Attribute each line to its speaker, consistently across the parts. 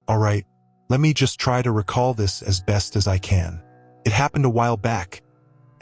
Speaker 1: Alright, let me just try to recall this as best as I can. It happened a while back,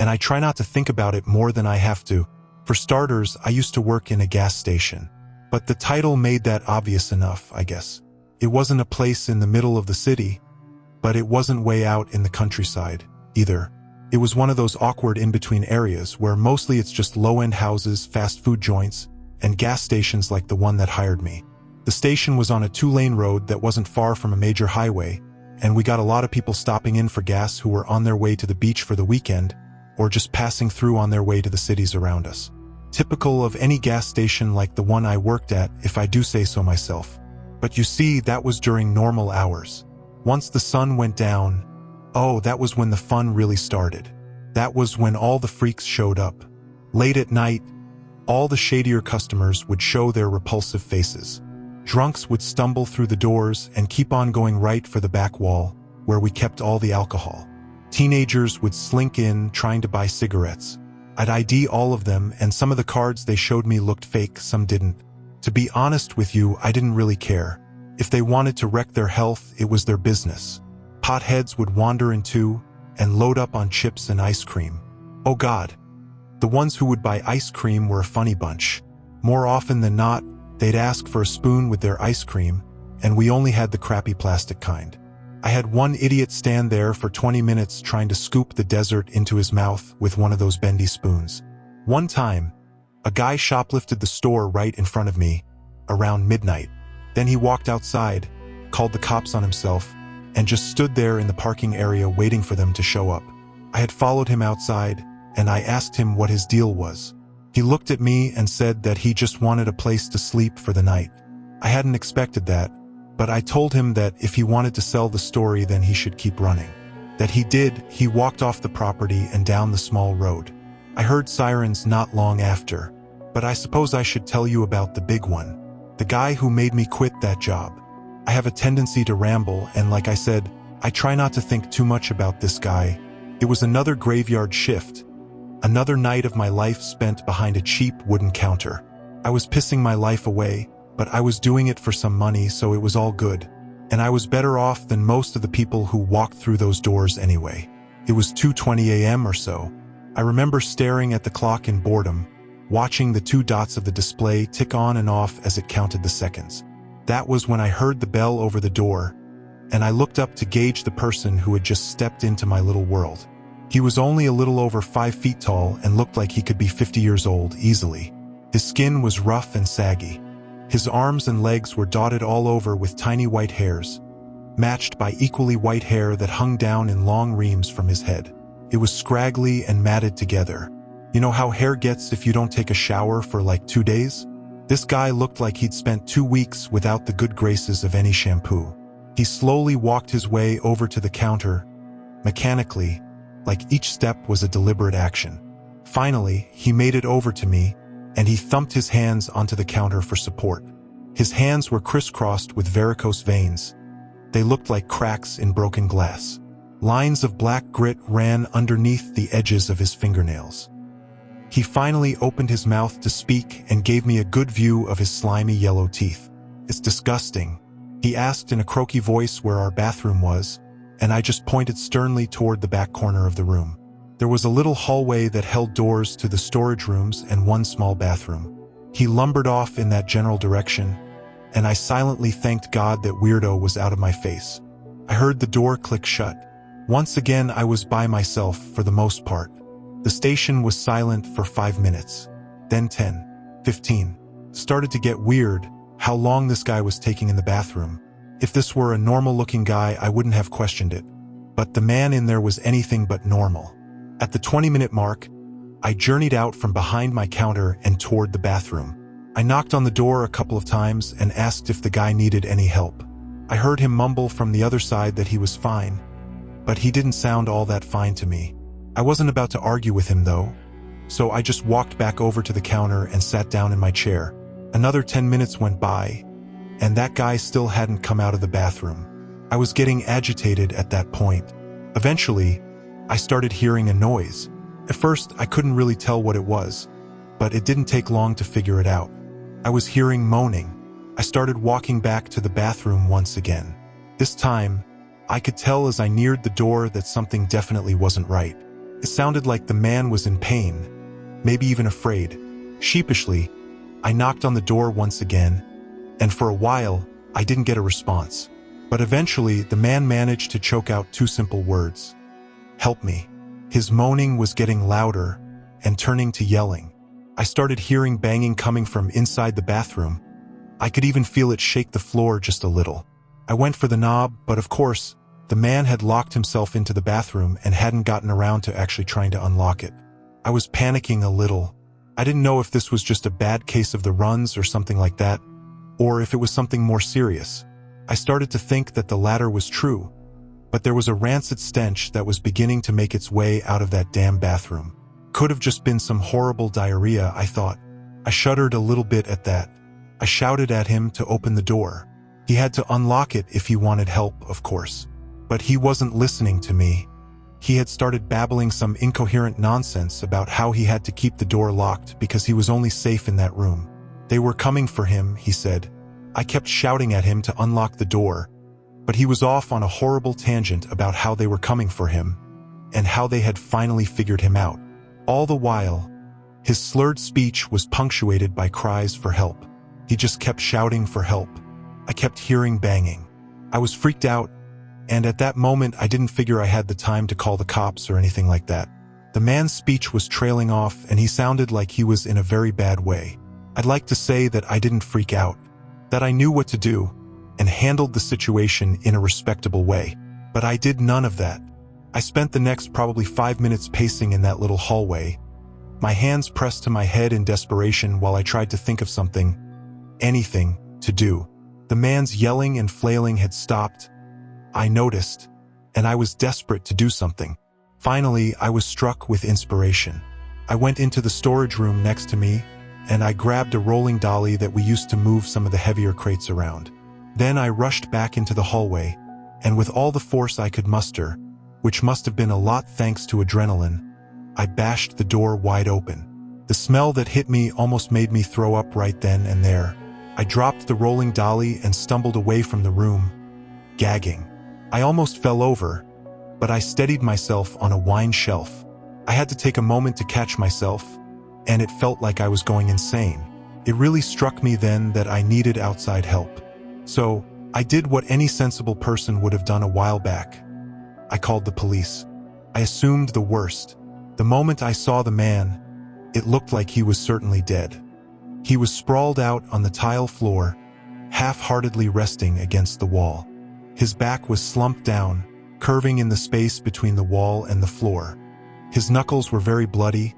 Speaker 1: and I try not to think about it more than I have to. For starters, I used to work in a gas station. But the title made that obvious enough, I guess. It wasn't a place in the middle of the city, but it wasn't way out in the countryside, either. It was one of those awkward in-between areas where mostly it's just low-end houses, fast food joints, and gas stations like the one that hired me. The station was on a 2-lane road that wasn't far from a major highway, and we got a lot of people stopping in for gas who were on their way to the beach for the weekend, or just passing through on their way to the cities around us. Typical of any gas station like the one I worked at, if I do say so myself. But you see, that was during normal hours. Once the sun went down, oh, that was when the fun really started. That was when all the freaks showed up. Late at night, all the shadier customers would show their repulsive faces. Drunks would stumble through the doors and keep on going right for the back wall, where we kept all the alcohol. Teenagers would slink in trying to buy cigarettes. I'd ID all of them, and some of the cards they showed me looked fake, some didn't. To be honest with you, I didn't really care. If they wanted to wreck their health, it was their business. Potheads would wander in too, and load up on chips and ice cream. Oh God. The ones who would buy ice cream were a funny bunch. More often than not, they'd ask for a spoon with their ice cream, and we only had the crappy plastic kind. I had one idiot stand there for 20 minutes trying to scoop the dessert into his mouth with one of those bendy spoons. One time, a guy shoplifted the store right in front of me, around midnight. Then he walked outside, called the cops on himself, and just stood there in the parking area waiting for them to show up. I had followed him outside, and I asked him what his deal was. He looked at me and said that he just wanted a place to sleep for the night. I hadn't expected that, but I told him that if he wanted to sell the story, then he should keep running. That he did, he walked off the property and down the small road. I heard sirens not long after, but I suppose I should tell you about the big one. The guy who made me quit that job. I have a tendency to ramble, and like I said, I try not to think too much about this guy. It was another graveyard shift. Another night of my life spent behind a cheap wooden counter. I was pissing my life away, but I was doing it for some money, so it was all good. And I was better off than most of the people who walked through those doors anyway. It was 2:20 a.m. or so. I remember staring at the clock in boredom, watching the 2 dots of the display tick on and off as it counted the seconds. That was when I heard the bell over the door, and I looked up to gauge the person who had just stepped into my little world. He was only a little over 5 feet tall and looked like he could be 50 years old easily. His skin was rough and saggy. His arms and legs were dotted all over with tiny white hairs, matched by equally white hair that hung down in long reams from his head. It was scraggly and matted together. You know how hair gets if you don't take a shower for like 2 days? This guy looked like he'd spent 2 weeks without the good graces of any shampoo. He slowly walked his way over to the counter, mechanically, like each step was a deliberate action. Finally, he made it over to me, and he thumped his hands onto the counter for support. His hands were crisscrossed with varicose veins. They looked like cracks in broken glass. Lines of black grit ran underneath the edges of his fingernails. He finally opened his mouth to speak and gave me a good view of his slimy yellow teeth. "It's disgusting," he asked in a croaky voice where our bathroom was, and I just pointed sternly toward the back corner of the room. There was a little hallway that held doors to the storage rooms and one small bathroom. He lumbered off in that general direction, and I silently thanked God that weirdo was out of my face. I heard the door click shut. Once again, I was by myself for the most part. The station was silent for 5 minutes. Then 10, 15. Started to get weird how long this guy was taking in the bathroom. If this were a normal-looking guy, I wouldn't have questioned it. But the man in there was anything but normal. At the 20-minute mark, I journeyed out from behind my counter and toward the bathroom. I knocked on the door a couple of times and asked if the guy needed any help. I heard him mumble from the other side that he was fine, but he didn't sound all that fine to me. I wasn't about to argue with him though, so I just walked back over to the counter and sat down in my chair. Another 10 minutes went by, and that guy still hadn't come out of the bathroom. I was getting agitated at that point. Eventually, I started hearing a noise. At first, I couldn't really tell what it was, but it didn't take long to figure it out. I was hearing moaning. I started walking back to the bathroom once again. This time, I could tell as I neared the door that something definitely wasn't right. It sounded like the man was in pain, maybe even afraid. Sheepishly, I knocked on the door once again, and for a while, I didn't get a response. But eventually, the man managed to choke out two simple words. "Help me." His moaning was getting louder and turning to yelling. I started hearing banging coming from inside the bathroom. I could even feel it shake the floor just a little. I went for the knob, but of course, the man had locked himself into the bathroom and hadn't gotten around to actually trying to unlock it. I was panicking a little. I didn't know if this was just a bad case of the runs or something like that, or if it was something more serious. I started to think that the latter was true, but there was a rancid stench that was beginning to make its way out of that damn bathroom. Could have just been some horrible diarrhea, I thought. I shuddered a little bit at that. I shouted at him to open the door. He had to unlock it if he wanted help, of course. But he wasn't listening to me. He had started babbling some incoherent nonsense about how he had to keep the door locked because he was only safe in that room. They were coming for him, he said. I kept shouting at him to unlock the door, but he was off on a horrible tangent about how they were coming for him and how they had finally figured him out. All the while, his slurred speech was punctuated by cries for help. He just kept shouting for help. I kept hearing banging. I was freaked out, and at that moment I didn't figure I had the time to call the cops or anything like that. The man's speech was trailing off, and he sounded like he was in a very bad way. I'd like to say that I didn't freak out, that I knew what to do, and handled the situation in a respectable way. But I did none of that. I spent the next probably 5 minutes pacing in that little hallway, my hands pressed to my head in desperation while I tried to think of something, anything, to do. The man's yelling and flailing had stopped. I noticed, and I was desperate to do something. Finally, I was struck with inspiration. I went into the storage room next to me, and I grabbed a rolling dolly that we used to move some of the heavier crates around. Then I rushed back into the hallway, and with all the force I could muster, which must have been a lot thanks to adrenaline, I bashed the door wide open. The smell that hit me almost made me throw up right then and there. I dropped the rolling dolly and stumbled away from the room, gagging. I almost fell over, but I steadied myself on a wine shelf. I had to take a moment to catch myself, and it felt like I was going insane. It really struck me then that I needed outside help. So, I did what any sensible person would have done a while back. I called the police. I assumed the worst. The moment I saw the man, it looked like he was certainly dead. He was sprawled out on the tile floor, half-heartedly resting against the wall. His back was slumped down, curving in the space between the wall and the floor. His knuckles were very bloody,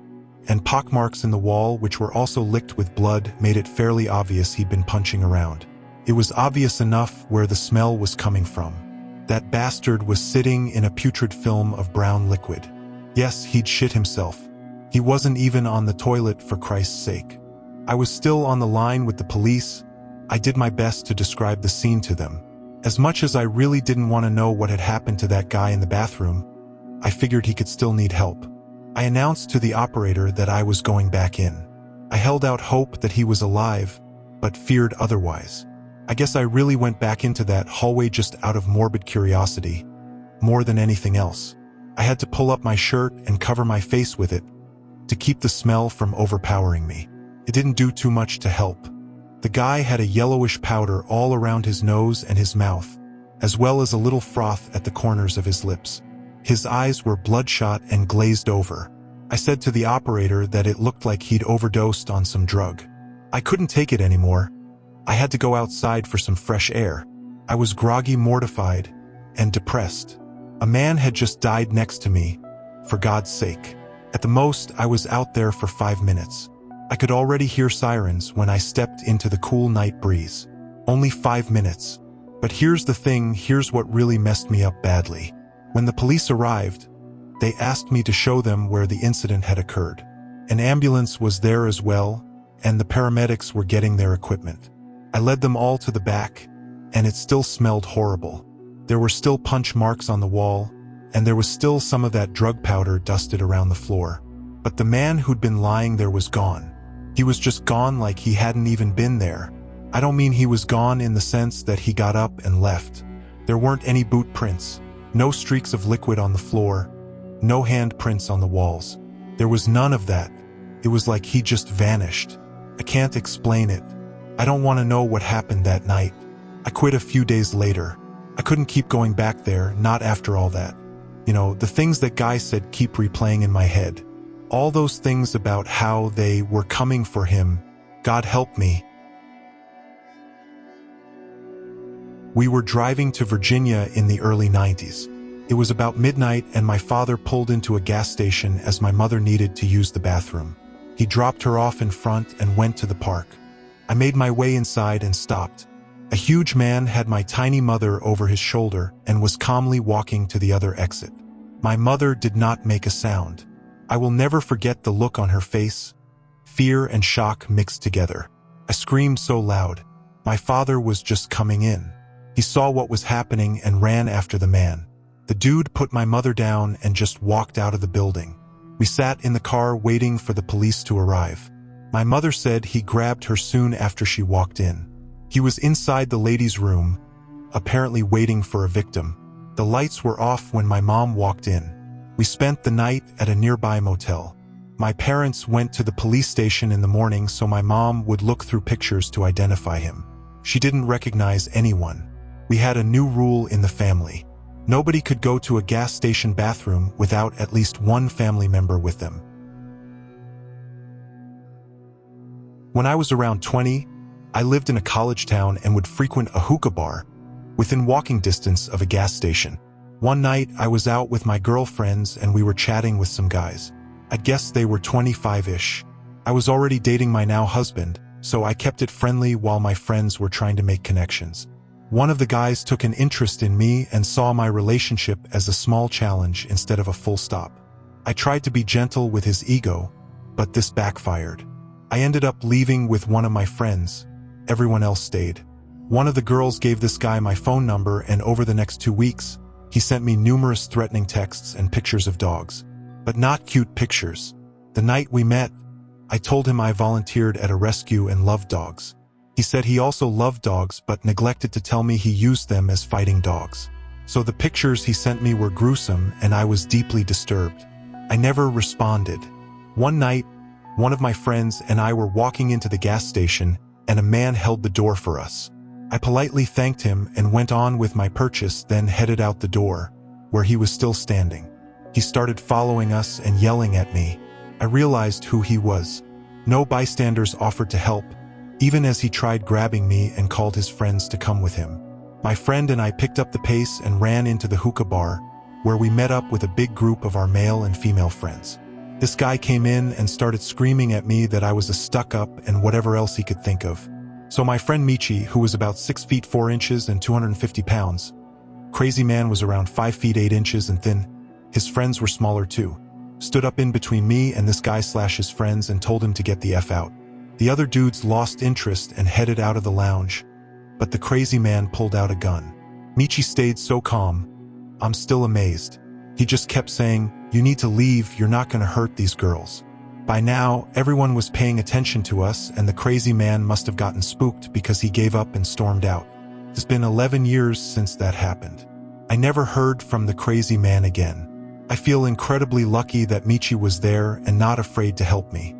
Speaker 1: and pockmarks in the wall, which were also licked with blood, made it fairly obvious he'd been punching around. It was obvious enough where the smell was coming from. That bastard was sitting in a putrid film of brown liquid. Yes, he'd shit himself. He wasn't even on the toilet, for Christ's sake. I was still on the line with the police. I did my best to describe the scene to them. As much as I really didn't want to know what had happened to that guy in the bathroom, I figured he could still need help. I announced to the operator that I was going back in. I held out hope that he was alive, but feared otherwise. I guess I really went back into that hallway just out of morbid curiosity, more than anything else. I had to pull up my shirt and cover my face with it to keep the smell from overpowering me. It didn't do too much to help. The guy had a yellowish powder all around his nose and his mouth, as well as a little froth at the corners of his lips. His eyes were bloodshot and glazed over. I said to the operator that it looked like he'd overdosed on some drug. I couldn't take it anymore. I had to go outside for some fresh air. I was groggy, mortified, and depressed. A man had just died next to me, for God's sake. At the most, I was out there for 5 minutes. I could already hear sirens when I stepped into the cool night breeze. Only 5 minutes. But here's the thing, here's what really messed me up badly. When the police arrived, they asked me to show them where the incident had occurred. An ambulance was there as well, and the paramedics were getting their equipment. I led them all to the back, and it still smelled horrible. There were still punch marks on the wall, and there was still some of that drug powder dusted around the floor. But the man who'd been lying there was gone. He was just gone like he hadn't even been there. I don't mean he was gone in the sense that he got up and left. There weren't any boot prints, no streaks of liquid on the floor, no hand prints on the walls. There was none of that. It was like he just vanished. I can't explain it. I don't want to know what happened that night. I quit a few days later. I couldn't keep going back there, not after all that. The things that guy said keep replaying in my head. All those things about how they were coming for him. God help me. We were driving to Virginia in the early 90s. It was about midnight and my father pulled into a gas station as my mother needed to use the bathroom. He dropped her off in front and went to the park. I made my way inside and stopped. A huge man had my tiny mother over his shoulder and was calmly walking to the other exit. My mother did not make a sound. I will never forget the look on her face. Fear and shock mixed together. I screamed so loud. My father was just coming in. He saw what was happening and ran after the man. The dude put my mother down and just walked out of the building. We sat in the car waiting for the police to arrive. My mother said he grabbed her soon after she walked in. He was inside the ladies' room, apparently waiting for a victim. The lights were off when my mom walked in. We spent the night at a nearby motel. My parents went to the police station in the morning so my mom would look through pictures to identify him. She didn't recognize anyone. We had a new rule in the family. Nobody could go to a gas station bathroom without at least one family member with them. When I was around 20, I lived in a college town and would frequent a hookah bar within walking distance of a gas station. One night, I was out with my girlfriends and we were chatting with some guys. I'd guess they were 25-ish. I was already dating my now husband, so I kept it friendly while my friends were trying to make connections. One of the guys took an interest in me and saw my relationship as a small challenge instead of a full stop. I tried to be gentle with his ego, but this backfired. I ended up leaving with one of my friends. Everyone else stayed. One of the girls gave this guy my phone number, and over the next 2 weeks, he sent me numerous threatening texts and pictures of dogs. But not cute pictures. The night we met, I told him I volunteered at a rescue and loved dogs. He said he also loved dogs but neglected to tell me he used them as fighting dogs. So the pictures he sent me were gruesome and I was deeply disturbed. I never responded. One night, one of my friends and I were walking into the gas station and a man held the door for us. I politely thanked him and went on with my purchase, then headed out the door, where he was still standing. He started following us and yelling at me. I realized who he was. No bystanders offered to help, even as he tried grabbing me and called his friends to come with him. My friend and I picked up the pace and ran into the hookah bar, where we met up with a big group of our male and female friends. This guy came in and started screaming at me that I was a stuck-up and whatever else he could think of. So my friend Michi, who was about 6 feet 4 inches and 250 pounds, crazy man was around 5 feet 8 inches and thin, his friends were smaller too, stood up in between me and this guy/his friends and told him to get the F out. The other dudes lost interest and headed out of the lounge, but the crazy man pulled out a gun. Michi stayed so calm. I'm still amazed. He just kept saying, "You need to leave, you're not going to hurt these girls." By now, everyone was paying attention to us and the crazy man must have gotten spooked because he gave up and stormed out. It's been 11 years since that happened. I never heard from the crazy man again. I feel incredibly lucky that Michi was there and not afraid to help me.